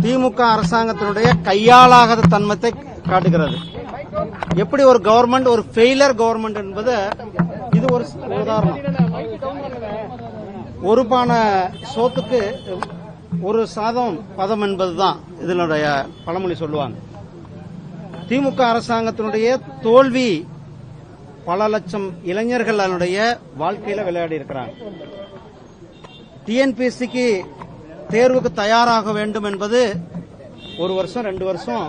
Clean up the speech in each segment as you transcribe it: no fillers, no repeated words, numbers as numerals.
திமுக அரசாங்கத்தினுடைய கையாளாகாத தன்மத்தை காட்டுகிறது. எப்படி ஒரு கவர்மெண்ட் ஒரு ஃபெயிலர் கவர்மெண்ட் என்பது இது ஒரு உதாரணம். ஒரு பானை சோத்துக்கு ஒரு சாதம் பதம் என்பதுதான் இதனுடைய பழமொழி சொல்லுவாங்க. திமுக அரசாங்கத்தினுடைய தோல்வி பல லட்சம் இளைஞர்களுடைய வாழ்க்கையில விளையாடி இருக்கிறாங்க. டிஎன்பிஎஸ்சிக்கு தேர்வுக்கு தயாராக வேண்டும் என்பது ஒரு வருஷம் 2 வருஷம்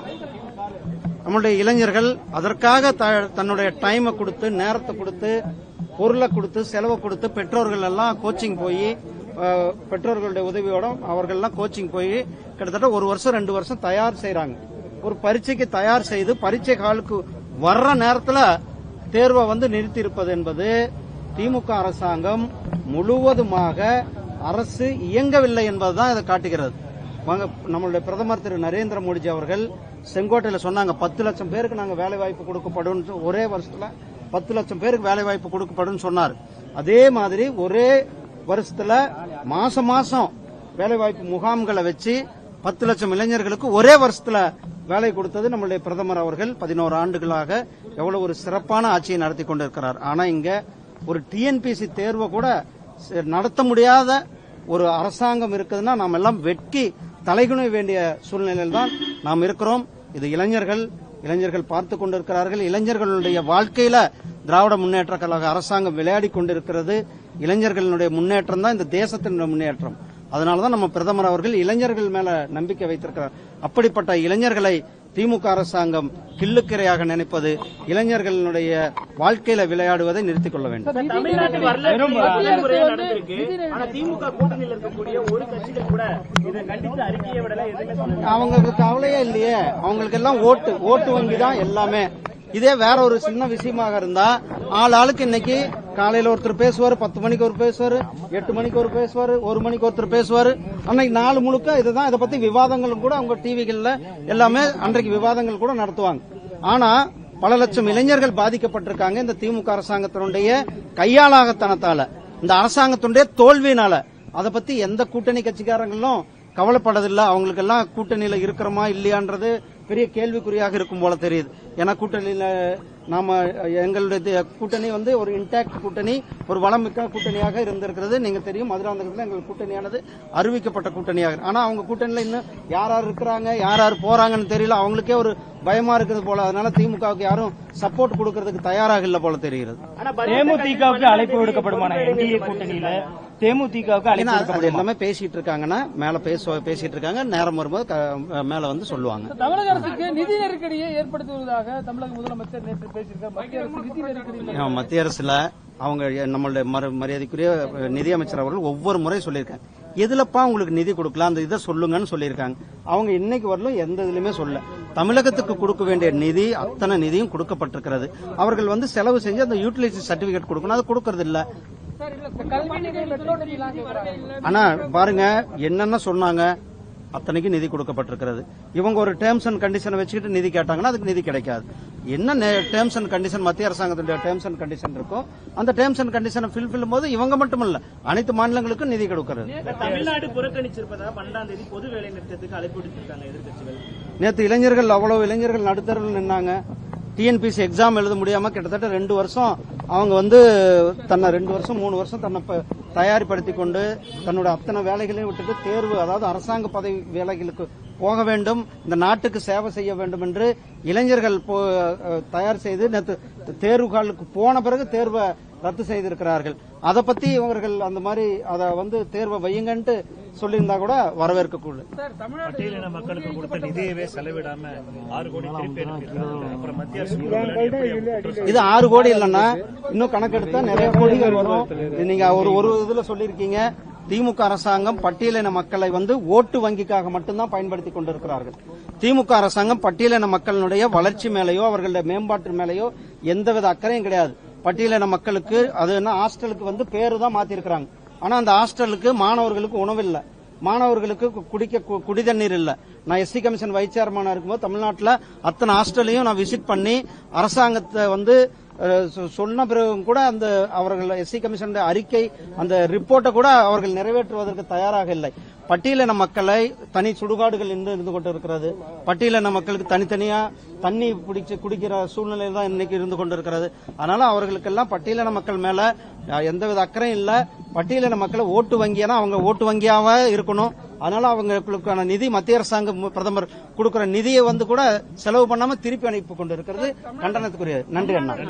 நம்முடைய இளைஞர்கள் அதற்காக தன்னுடைய டைமை கொடுத்து, நேரத்தை கொடுத்து, பொருளை கொடுத்து, செலவை கொடுத்து, பெற்றோர்கள் எல்லாம் கோச்சிங் போய், பெற்றோர்களுடைய உதவியோட அவர்கள் எல்லாம் கோச்சிங் போய் கிட்டத்தட்ட 1 வருஷம் 2 வருஷம் தயார் செய்யறாங்க. ஒரு பரீட்சைக்கு தயார் செய்து பரீட்சை காலுக்கு வர்ற நேரத்தில் தேர்வை நிறுத்தி இருப்பது என்பது திமுக அரசாங்கம் முழுவதுமாக அரசு இயங்கவில்லை என்பதுதான் இதை காட்டுகிறது. நம்மளுடைய பிரதமர் திரு நரேந்திர மோடிஜி அவர்கள் செங்கோட்டையில் சொன்னாங்க 10 லட்சம் பேருக்கு நாங்கள் வேலை வாய்ப்பு கொடுக்கப்படும், ஒரே வருஷத்துல 10 லட்சம் பேருக்கு வேலை வாய்ப்பு கொடுக்கப்படும் சொன்னார். அதே மாதிரி ஒரே வருஷத்துல மாசம் மாசம் வேலை வாய்ப்பு முகாம்களை வச்சு 10 லட்சம் இளைஞர்களுக்கு ஒரே வருஷத்துல வேலை கொடுத்தது நம்முடைய பிரதமர் அவர்கள் 11 ஆண்டுகளாக எவ்வளவு ஒரு சிறப்பான ஆட்சியை நடத்தி கொண்டிருக்கிறார். ஆனா இங்க ஒரு டிஎன்பிஎஸ்சி தேர்வை கூட நடத்த முடியாத ஒரு அரசாங்கம் இருக்குதுன்னா நாம் எல்லாம் வெட்கி தலைகுனிய வேண்டிய சூழ்நிலையில் தான் நாம் இருக்கிறோம். இது இளைஞர்கள் பார்த்து கொண்டிருக்கிறார்கள். இளைஞர்களுடைய வாழ்க்கையில திராவிட முன்னேற்ற கழக அரசாங்கம் விளையாடி கொண்டிருக்கிறது. இளைஞர்களுடைய முன்னேற்றம் தான் இந்த தேசத்தினுடைய முன்னேற்றம். அதனாலதான் நம்ம பிரதமர் அவர்கள் இளைஞர்கள் மேல நம்பிக்கை வைத்திருக்கிறார். அப்படிப்பட்ட இளைஞர்களை திமுக அரசாங்கம் கிள்ளுக்கிரையாக நினைப்பது, இளைஞர்களுடைய வாழ்க்கையில விளையாடுவதை நிறுத்திக் கொள்ள வேண்டும். அவங்களுக்கு கவலையே இல்லையே, அவங்களுக்கு எல்லாம் ஓட்டு வங்கி தான் எல்லாமே. இதே வேற ஒரு சின்ன விஷயமாக இருந்தா ஆளுக்கு இன்னைக்கு காலையில ஒருத்தர் பேசுவாரு, 10 மணிக்கு ஒரு பேசுவாரு, 8 மணிக்கு ஒரு பேசுவாரு, 1 மணிக்கு ஒருத்தர் பேசுவாரு. அன்னைக்கு நாள் முழுக்க இதுதான். இதை பத்தி விவாதங்களும் கூட அவங்க டிவிகள்ல எல்லாமே அன்றைக்கு விவாதங்கள் கூட நடத்துவாங்க. ஆனா பல லட்சம் இளைஞர்கள் பாதிக்கப்பட்டிருக்காங்க இந்த திமுக அரசாங்கத்தினுடைய கையாளாகத்தனத்தால, இந்த அரசாங்கத்தினுடைய தோல்வியினால. அதை பத்தி எந்த கூட்டணி கட்சிக்காரங்களும் கவலைப்படதில்லை. அவங்களுக்கு எல்லாம் கூட்டணியில இருக்கிறோமா இல்லையான்றது பெரிய கேள்விக்குறியாக இருக்கும் போல தெரியுது. ஏன்னா கூட்டணியில நாம எங்களுடைய கூட்டணி ஒரு இன்டாக்ட் கூட்டணி, ஒரு வளமிக்க கூட்டணியாக இருந்திருக்கிறது. நீங்க தெரியும், மதுராந்தகத்தில் எங்கள் கூட்டணியானது அறிவிக்கப்பட்ட கூட்டணியாக. ஆனா அவங்க கூட்டணியில இன்னும் யார் இருக்கிறாங்க, யார் போறாங்கன்னு தெரியல. அவங்களுக்கே ஒரு பயமா இருக்கிறது போல. அதனால திமுகவுக்கு யாரும் சப்போர்ட் கொடுக்கறதுக்கு தயாராக இல்ல போல தெரிகிறது. தேமுதிகவுக்கு அழைப்பு விடுக்கப்படுமான என்டிஏ கூட்டணியில தேமுதிகவுக்கு எல்லாமே பேசிட்டு இருக்காங்கன்னா மேல பேசிட்டு இருக்காங்க. நேரம் வரும்போது மேல சொல்லுவாங்க. தமிழக அரசுக்கு நிதி நெருக்கடியை ஏற்படுத்துவதாக தமிழக முதலமைச்சர் நேற்று பேசியிருக்காங்க. மத்திய அரசுல அவங்க நம்மளுடைய மரியாதைக்குரிய நிதியமைச்சர் அவர்கள் ஒவ்வொரு முறை சொல்லியிருக்காங்க, எதுலப்பா உங்களுக்கு நிதி கொடுக்கலாம் அந்த இதை சொல்லுங்கன்னு சொல்லியிருக்காங்க. அவங்க இன்னைக்கு வரலும் எந்த இதுலயுமே சொல்ல. தமிழகத்துக்கு கொடுக்க வேண்டிய நிதி அத்தனை நிதியும் கொடுக்கப்பட்டிருக்கிறது. அவர்கள் செலவு செஞ்சு அந்த யூட்டிலிட்டி சர்டிபிகேட் கொடுக்கணும், அது கொடுக்கறது இல்ல. ஆனா பாருங்க என்னென்ன சொன்னாங்க, அத்தனைக்கு நிதி கொடுக்கப்பட்டிருக்கிறது. இவங்க ஒரு டேர்ம்ஸ் அண்ட் கண்டிஷனை வச்சுக்கிட்டு நிதி கேட்டாங்கன்னா அதுக்கு நிதி கிடைக்காது. என்ன டேர்ம்ஸ் அண்ட் கண்டிஷன் மத்திய அரசாங்கத்துடைய டேர்ம்ஸ் அண்ட் கண்டிஷன் இருக்கும், அந்த டேர்ம்ஸ் அண்ட் கண்டிஷனை ஃபில்ஃபில் போது இவங்க மட்டும் இல்ல அனைத்து மாநிலங்களுக்கும் நிதி கொடுக்கிறது. தமிழ்நாடு புறக்கணிச்சிருப்பதாக 12ஆம் தேதி பொது வேலை நிறுத்தத்துக்கு அழைப்பு விடுத்திருக்காங்க எதிர்க்கட்சிகள். நேற்று இளைஞர்கள் அவ்வளவு இளைஞர்கள் நடுத்தரவில் நின்னாங்க. டிஎன்பிஎஸ்சி எக்ஸாம் எழுத முடியாம கிட்டத்தட்ட 2 வருஷம் அவங்க தன்னை 2 வருஷம் 3 வருஷம் தன்னை தயார்படுத்திக் கொண்டு தன்னுடைய அத்தனை வேலைகளையும் விட்டுட்டு தேர்வு, அதாவது அரசாங்க பதவி வேலைகளுக்கு போக வேண்டும், இந்த நாட்டுக்கு சேவை செய்ய வேண்டும் என்று இளைஞர்கள் தயார் செய்து நேற்று தேர்வுகளுக்கு போன பிறகு தேர்வை ரத்து செய்திருக்கிறார்கள். அதை பத்தி இவர்கள் அந்த மாதிரி அதை தேர்வை வையுங்கன்ட்டு சொல்லியிருந்தா கூட வரவேற்கக்கூடாது. பட்டியலின மக்களுக்கு கொடுத்த நிதியவே செலவிடாம 6 கோடி அப்புறம் மத்திய அரசு இது 6 கோடி இல்லைன்னா இன்னும் கணக்கெடுத்தா நிறைய கோடிகள் வரும். நீங்க ஒரு இதுல சொல்லியிருக்கீங்க, திமுக அரசாங்கம் பட்டியலின மக்களை ஓட்டு வங்கிக்காக மட்டும்தான் பயன்படுத்திக் கொண்டிருக்கிறார்கள். திமுக அரசாங்கம் பட்டியலின மக்களுடைய வளர்ச்சி மேலேயோ அவர்களுடைய மேம்பாட்டு மேலேயோ எந்தவித அக்கறையும் கிடையாது. பட்டியலின மக்களுக்கு அது என்ன ஹாஸ்டலுக்கு பேரு தான் மாத்திருக்கிறாங்க. ஆனா அந்த ஹாஸ்டலுக்கு மாணவர்களுக்கு உணவு இல்ல, மாணவர்களுக்கு குடி தண்ணீர் இல்ல. நான் எஸ்சி கமிஷன் வைஸ் சேர்மனா இருக்கும்போது தமிழ்நாட்டில் அத்தனை ஹாஸ்டலையும் நான் விசிட் பண்ணி அரசாங்கத்தை சொன்ன பிறகும் கூட அந்த அவர்கள் எஸ்சி கமிஷன் அறிக்கை அந்த ரிப்போர்ட்டை கூட அவர்கள் நிறைவேற்றுவதற்கு தயாராக இல்லை. பட்டியலின மக்களை தனி சுடுகாடுகள் இருந்து கொண்டு இருக்கிறது. பட்டியலின மக்களுக்கு தனித்தனியா தண்ணி பிடிச்சு குடிக்கிற சூழ்நிலை தான் இன்னைக்கு இருந்து கொண்டு இருக்கிறது. அதனால அவர்களுக்கெல்லாம் பட்டியலின மக்கள் மேல எந்தவித அக்கறையும் இல்ல. பட்டியலின மக்களை ஓட்டு வங்கியா அவங்க ஓட்டு வங்கியாவே இருக்கணும். அதனால அவங்களுக்கான நிதி மத்திய அரசாங்கம் பிரதமர் கொடுக்கிற நிதியை கூட செலவு பண்ணாம திருப்பி அனுப்பி கொண்டு இருக்கிறது கண்டனத்துக்குரியது. நன்றி அண்ணா.